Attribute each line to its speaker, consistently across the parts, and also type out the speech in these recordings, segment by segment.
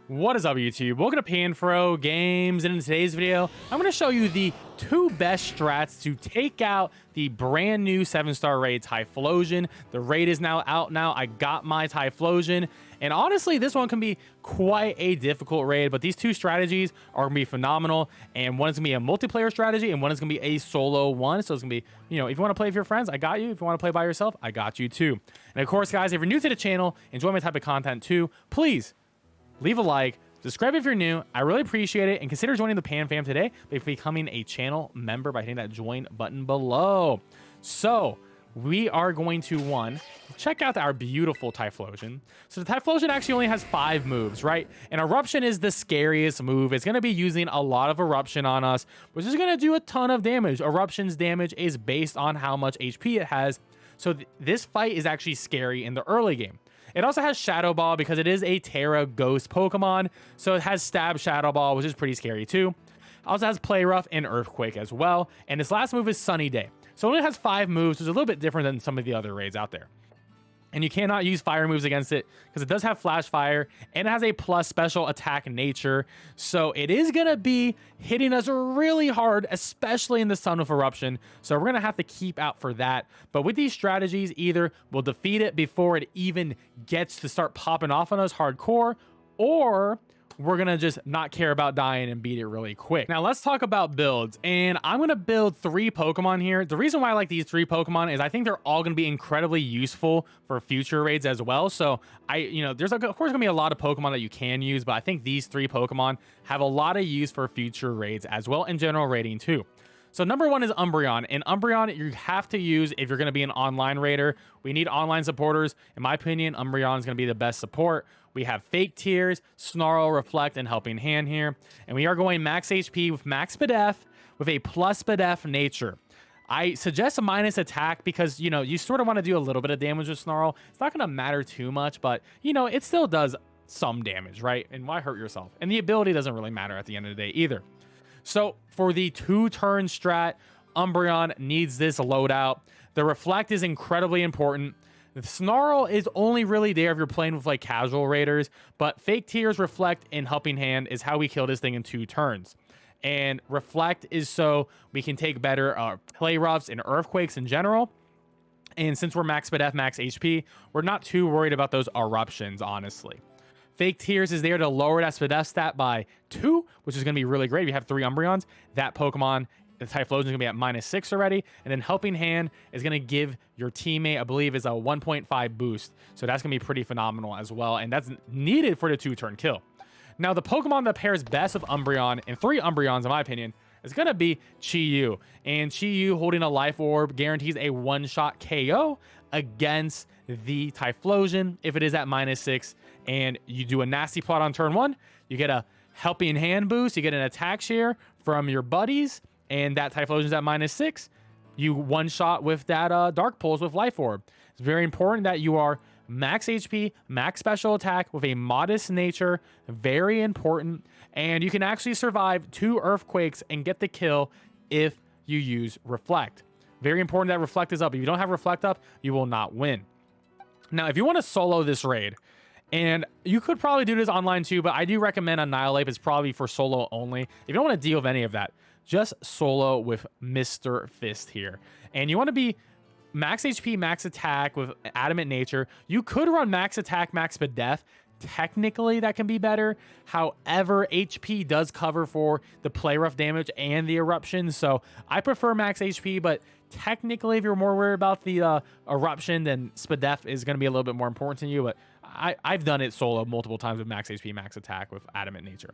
Speaker 1: What is up, YouTube? Welcome to PanFro Games, and in today's video, I'm going to show you the two best strats to take out the brand new 7-star raid Typhlosion. The raid is now out now. I got my Typhlosion, and honestly, this one can be quite a difficult raid, but these two strategies are going to be phenomenal, and one is going to be a multiplayer strategy, and one is going to be a solo one, so it's going to be, you know, if you want to play with your friends, I got you. If you want to play by yourself, I got you too. And of course, guys, if you're new to the channel, enjoy my type of content too, please leave a like, subscribe if you're new. I really appreciate it, and consider joining the Pan fam today by becoming a channel member by hitting that join button below. So we are going to check out our beautiful Typhlosion. So the Typhlosion actually only has 5 moves, right? And Eruption is the scariest move. It's going to be using a lot of Eruption on us, which is going to do a ton of damage. Eruption's damage is based on how much HP it has. So this fight is actually scary in the early game. It also has Shadow Ball because it is a Terra Ghost Pokemon. So it has Stab Shadow Ball, which is pretty scary too. It also has Play Rough and Earthquake as well. And its last move is Sunny Day. So it only has 5 moves, which is a little bit different than some of the other raids out there. And you cannot use fire moves against it because it does have Flash Fire and it has a plus special attack nature. So it is going to be hitting us really hard, especially in the Sun of Eruption. So we're going to have to keep out for that. But with these strategies, either we'll defeat it before it even gets to start popping off on us hardcore, or we're gonna just not care about dying and beat it really quick. Now let's talk about builds, and I'm gonna build 3 Pokemon here. The reason why I like these 3 Pokemon is I think they're all gonna be incredibly useful for future raids as well. So there's of course gonna be a lot of Pokemon that you can use, but I think these 3 Pokemon have a lot of use for future raids as well, and general raiding too. So number 1 is Umbreon, and Umbreon you have to use if you're going to be an online raider. We need online supporters. In my opinion, Umbreon is going to be the best support. We have Fake Tears, Snarl, Reflect, and Helping Hand here. And we are going max HP with max Spadef with a plus Spadef nature. I suggest a minus attack because, you sort of want to do a little bit of damage with Snarl. It's not going to matter too much, but, it still does some damage, right? And why hurt yourself? And the ability doesn't really matter at the end of the day either. So for the 2-turn strat, Umbreon needs this loadout. The Reflect is incredibly important. The Snarl is only really there if you're playing with like casual raiders, but Fake Tears, Reflect, and Helping Hand is how we kill this thing in 2 turns. And Reflect is so we can take better Play Roughs and Earthquakes in general. And since we're max Spadef, max HP, we're not too worried about those Eruptions, honestly. Fake Tears is there to lower that Spadef stat by 2, which is going to be really great. If you have 3 Umbreons, that Pokemon, the Typhlosion, is going to be at -6 already. And then Helping Hand is going to give your teammate, I believe, is a 1.5 boost. So that's going to be pretty phenomenal as well. And that's needed for the 2-turn kill. Now, the Pokemon that pairs best with Umbreon, and 3 Umbreons in my opinion, is going to be Chi-Yu. And Chi-Yu holding a Life Orb guarantees a one-shot KO against the Typhlosion if it is at -6. And you do a nasty plot on turn 1, you get a Helping Hand boost, you get an attack share from your buddies, and that Typhlosion's at -6. You one-shot with that Dark Pulse with Life Orb. It's very important that you are max HP, max special attack with a modest nature, very important, and you can actually survive 2 Earthquakes and get the kill if you use Reflect. Very important that Reflect is up. If you don't have Reflect up, you will not win. Now, if you want to solo this raid, and you could probably do this online too, but I do recommend Annihilate. It's probably for solo only. If you don't want to deal with any of that, just solo with Mr. Fist here. And you want to be max HP, max attack with Adamant Nature. You could run max attack, max Spadef. Technically, that can be better. However, HP does cover for the Play Rough damage and the Eruption. So I prefer max HP, but technically, if you're more worried about the Eruption, then Spadef is going to be a little bit more important to you. But I've done it solo multiple times with max HP, max attack with Adamant Nature.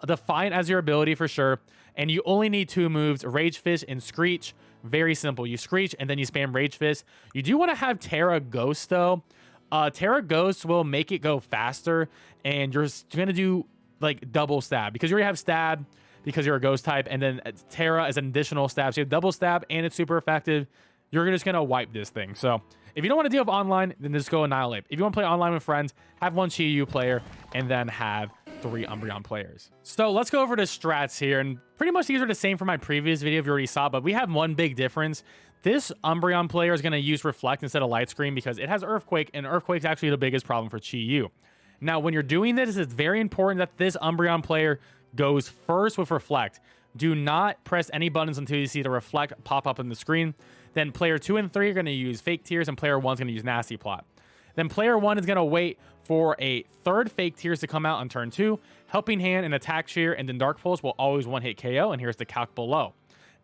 Speaker 1: Defiant as your ability for sure. And you only need 2 moves, Rage Fist and Screech. Very simple. You Screech and then you spam Rage Fist. You do want to have Terra Ghost though. Terra Ghost will make it go faster, and you're going to do like double stab because you already have stab because you're a ghost type, and then Terra is an additional stab. So you have double stab and it's super effective. You're just going to wipe this thing. So if you don't want to deal with online, then just go Annihilate. If you want to play online with friends, have 1 Chi-Yu player and then have 3 Umbreon players. So let's go over to strats here, and pretty much these are the same from my previous video if you already saw, but we have one big difference. This Umbreon player is going to use Reflect instead of Light Screen because it has Earthquake, and Earthquake's actually the biggest problem for Chi-Yu. Now, when you're doing this, it's very important that this Umbreon player goes first with Reflect. Do not press any buttons until you see the Reflect pop up on the screen. Then player 2 and 3 are going to use Fake Tears, and player 1 is going to use Nasty Plot. Then player 1 is going to wait for a third Fake Tears to come out on turn 2. Helping Hand and Attack Cheer and then Dark Pulse will always one-hit KO, and here's the calc below.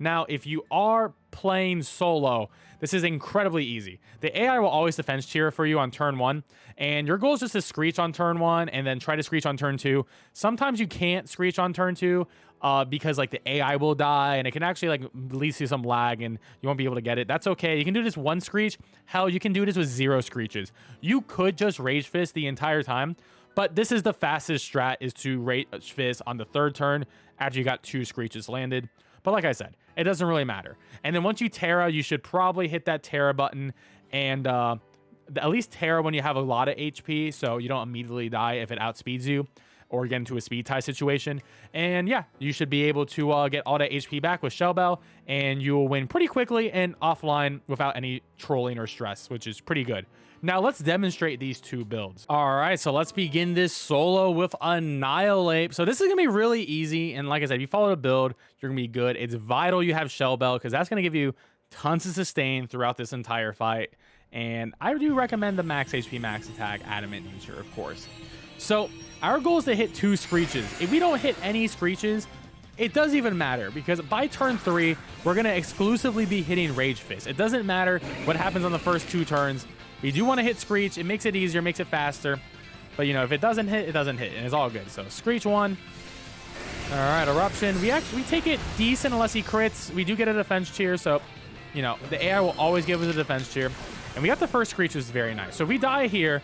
Speaker 1: Now, if you are playing solo, this is incredibly easy. The AI will always defense cheer for you on turn 1, and your goal is just to Screech on turn 1 and then try to Screech on turn 2. Sometimes you can't Screech on turn 2 because like the AI will die, and it can actually like lead to some lag and you won't be able to get it. That's okay. You can do this one Screech. Hell, you can do this with 0 Screeches. You could just Rage Fist the entire time, but this is the fastest strat, is to Rage Fist on the 3rd turn after you got 2 Screeches landed. But like I said, it doesn't really matter. And then once you Terra, you should probably hit that Terra button and at least Terra when you have a lot of HP, so you don't immediately die if it outspeeds you or get into a speed tie situation. And yeah, you should be able to get all that HP back with Shell Bell, and you will win pretty quickly and offline without any trolling or stress, which is pretty good. Now let's demonstrate these 2 builds. All right, so let's begin this solo with Annihilate. So this is gonna be really easy, and like I said, if you follow the build, you're gonna be good. It's vital you have Shell Bell, because that's gonna give you tons of sustain throughout this entire fight. And I do recommend the max HP, max attack, Adamant Nature, of course. So our goal is to hit 2 Screeches. If we don't hit any Screeches, it doesn't even matter, because by turn 3, we're gonna exclusively be hitting Rage Fist. It doesn't matter what happens on the first 2 turns. We do want to hit Screech. It makes it easier, makes it faster. But, you know, if it doesn't hit, it doesn't hit, and it's all good. So, Screech 1. All right, Eruption. We take it decent unless he crits. We do get a defense cheer, so, you know, the AI will always give us a defense cheer. And we got the first Screech, which is very nice. So, if we die here,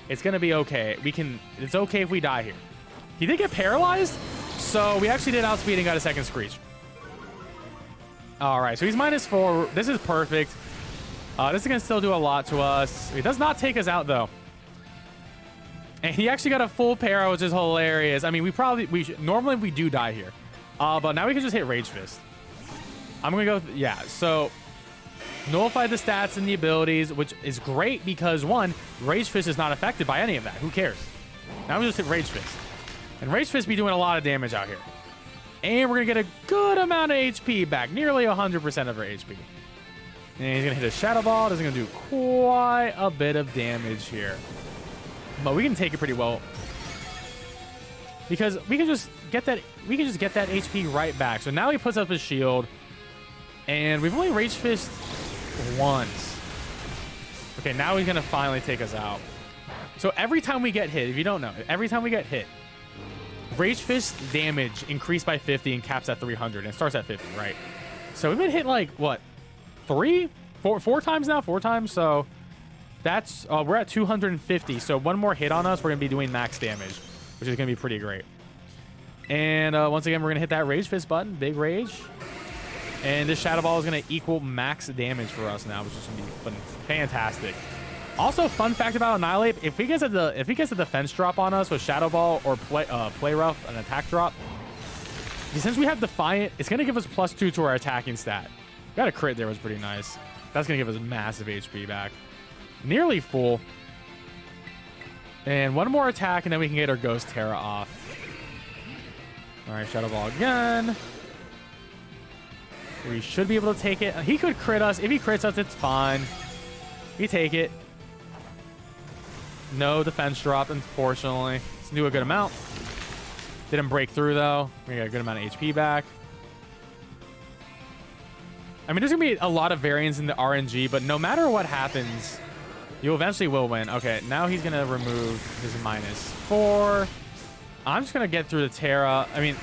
Speaker 1: it's going to be okay. It's okay if we die here. He did get paralyzed, so we actually did outspeed and got a second Screech. All right, so he's -4. This is perfect. This is going to still do a lot to us. It does not take us out, though. And he actually got a full para, which is hilarious. I mean, normally we do die here. But now we can just hit Rage Fist. I'm going to go, yeah. So, nullify the stats and the abilities, which is great because, 1, Rage Fist is not affected by any of that. Who cares? Now we just hit Rage Fist. And Rage Fist be doing a lot of damage out here. And we're going to get a good amount of HP back. Nearly 100% of our HP. And he's going to hit a Shadow Ball. This is going to do quite a bit of damage here. But we can take it pretty well. Because we can just get that HP right back. So now he puts up his shield. And we've only Rage Fist once. Okay, now he's going to finally take us out. So every time we get hit, if you don't know, every time we get hit, Rage Fist damage increased by 50 and caps at 300 and starts at 50, right? So we've been hit like, what? 4 times now? 4 times? So that's, we're at 250. So one more hit on us, we're going to be doing max damage, which is going to be pretty great. And once again, we're going to hit that Rage Fist button. Big Rage. And this Shadow Ball is going to equal max damage for us now, which is going to be fantastic. Also, fun fact about Annihilate, if he gets a defense drop on us with Shadow Ball or Play Rough, an attack drop, since we have Defiant, it's going to give us +2 to our attacking stat. Got a crit there, was pretty nice. That's going to give us massive HP back. Nearly full. And one more attack, and then we can get our Ghost Terra off. All right, Shadow Ball again. We should be able to take it. He could crit us. If he crits us, it's fine. We take it. No defense drop, unfortunately. Let's do a good amount. Didn't break through, though. We got a good amount of HP back. I mean, there's going to be a lot of variance in the RNG, but no matter what happens, you eventually will win. Okay, now he's going to remove his -4. I'm just going to get through the Terra. I mean,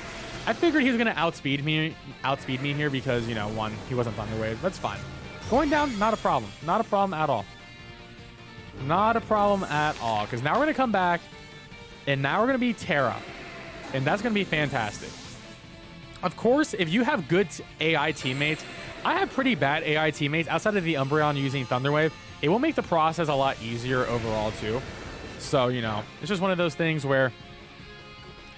Speaker 1: I figured he was going to outspeed me here because, you know, 1, he wasn't Thunder Wave. That's fine. Going down, not a problem. Not a problem at all. Not a problem at all. Because now we're going to come back, and now we're going to be Terra. And that's going to be fantastic. Of course, if you have good AI teammates, I have pretty bad AI teammates outside of the Umbreon using Thunder Wave. It will make the process a lot easier overall, too. So, you know, it's just one of those things where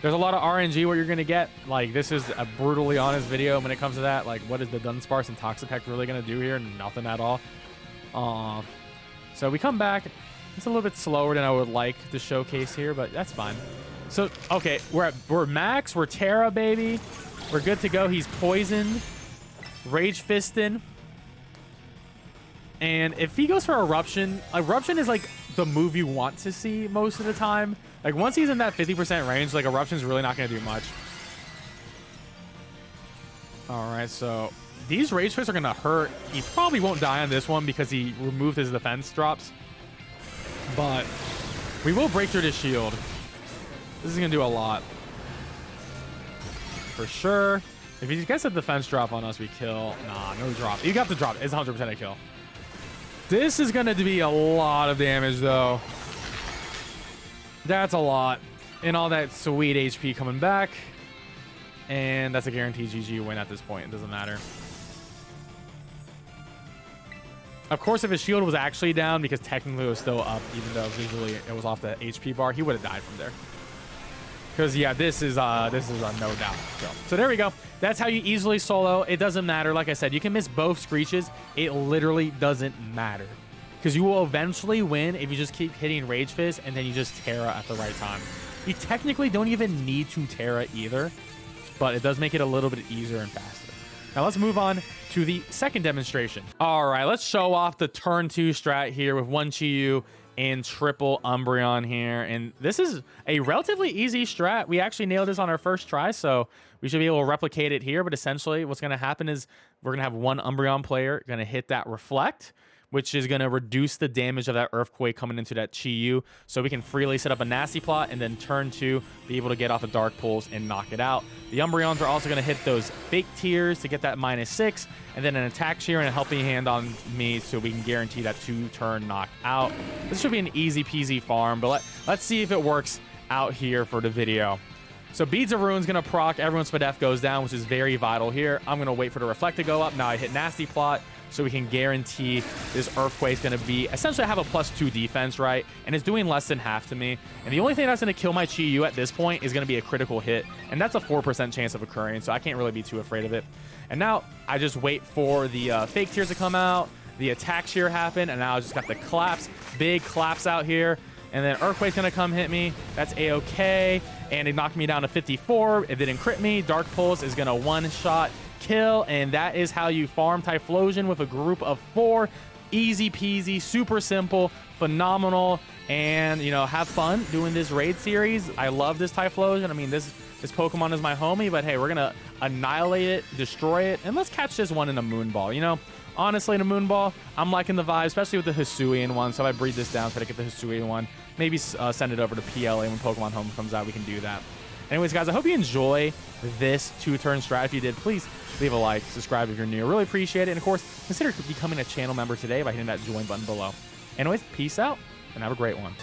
Speaker 1: there's a lot of RNG what you're going to get. Like, this is a brutally honest video when it comes to that. Like, what is the Dunsparce and Toxapex really going to do here? Nothing at all. So we come back. It's a little bit slower than I would like to showcase here, but that's fine. So, okay, we're Max, we're Terra, baby. We're good to go. He's poisoned, Rage Fisting. And if he goes for Eruption, Eruption is like the move you want to see most of the time. Like once he's in that 50% range, like Eruption's really not going to do much. All right, so these Rage Fists are going to hurt. He probably won't die on this one because he removed his defense drops. But we will break through the shield. This is going to do a lot. For sure. If he gets a defense drop on us, we kill. Nah, no drop. You got the drop. It's 100% a kill. This is going to be a lot of damage, though. That's a lot. And all that sweet HP coming back. And that's a guaranteed GG win at this point. It doesn't matter. Of course, if his shield was actually down, because technically it was still up, even though visually it was off the HP bar, he would have died from there. Because, yeah, this is a no doubt kill. So there we go. That's how you easily solo. It doesn't matter. Like I said, you can miss both Screeches. It literally doesn't matter. Because you will eventually win if you just keep hitting Rage Fist and then you just Terra at the right time. You technically don't even need to Terra either, but it does make it a little bit easier and faster. Now let's move on to the second demonstration. All right, let's show off the turn 2 strat here with 1 Chi-Yu and triple Umbreon here. And this is a relatively easy strat. We actually nailed this on our first try, so we should be able to replicate it here. But essentially what's going to happen is we're going to have one Umbreon player going to hit that Reflect, which is going to reduce the damage of that Earthquake coming into that Chi-Yu. So we can freely set up a Nasty Plot and then turn 2, be able to get off the Dark Pulse and knock it out. The Umbreons are also going to hit those Fake Tears to get that -6, and then an Attack Shear and a Helping Hand on me so we can guarantee that 2-turn knockout. This should be an easy peasy farm, but let's see if it works out here for the video. So Beads of Ruin's going to proc, everyone's Spadef goes down, which is very vital here. I'm going to wait for the Reflect to go up. Now I hit Nasty Plot, so we can guarantee this Earthquake's going to be essentially have a +2 defense, right? And it's doing less than half to me. And the only thing that's going to kill my Chi-Yu at this point is going to be a critical hit. And that's a 4% chance of occurring, so I can't really be too afraid of it. And now I just wait for the Fake Tears to come out, the Attack Shear happen, and now I just got the Collapse, big Collapse out here. And then Earthquake's going to come hit me. That's A-okay. And it knocked me down to 54. It didn't crit me. Dark Pulse is going to one-shot kill, and that is how you farm Typhlosion with a group of 4. Easy peasy, super simple, phenomenal, and you know, have fun doing this raid series. I love this Typhlosion. I mean, this Pokemon is my homie, but hey, we're gonna annihilate it, destroy it, and let's catch this one in a Moonball. You know, honestly, in a Moonball, I'm liking the vibe, especially with the Hisuian one. So if I breed this down, try to get the Hisuian one, maybe send it over to PLA when Pokemon Home comes out. We can do that. Anyways, guys, I hope you enjoy this 2-turn strat. If you did, please leave a like, subscribe if you're new. Really appreciate it. And of course, consider becoming a channel member today by hitting that join button below. Anyways, peace out and have a great one.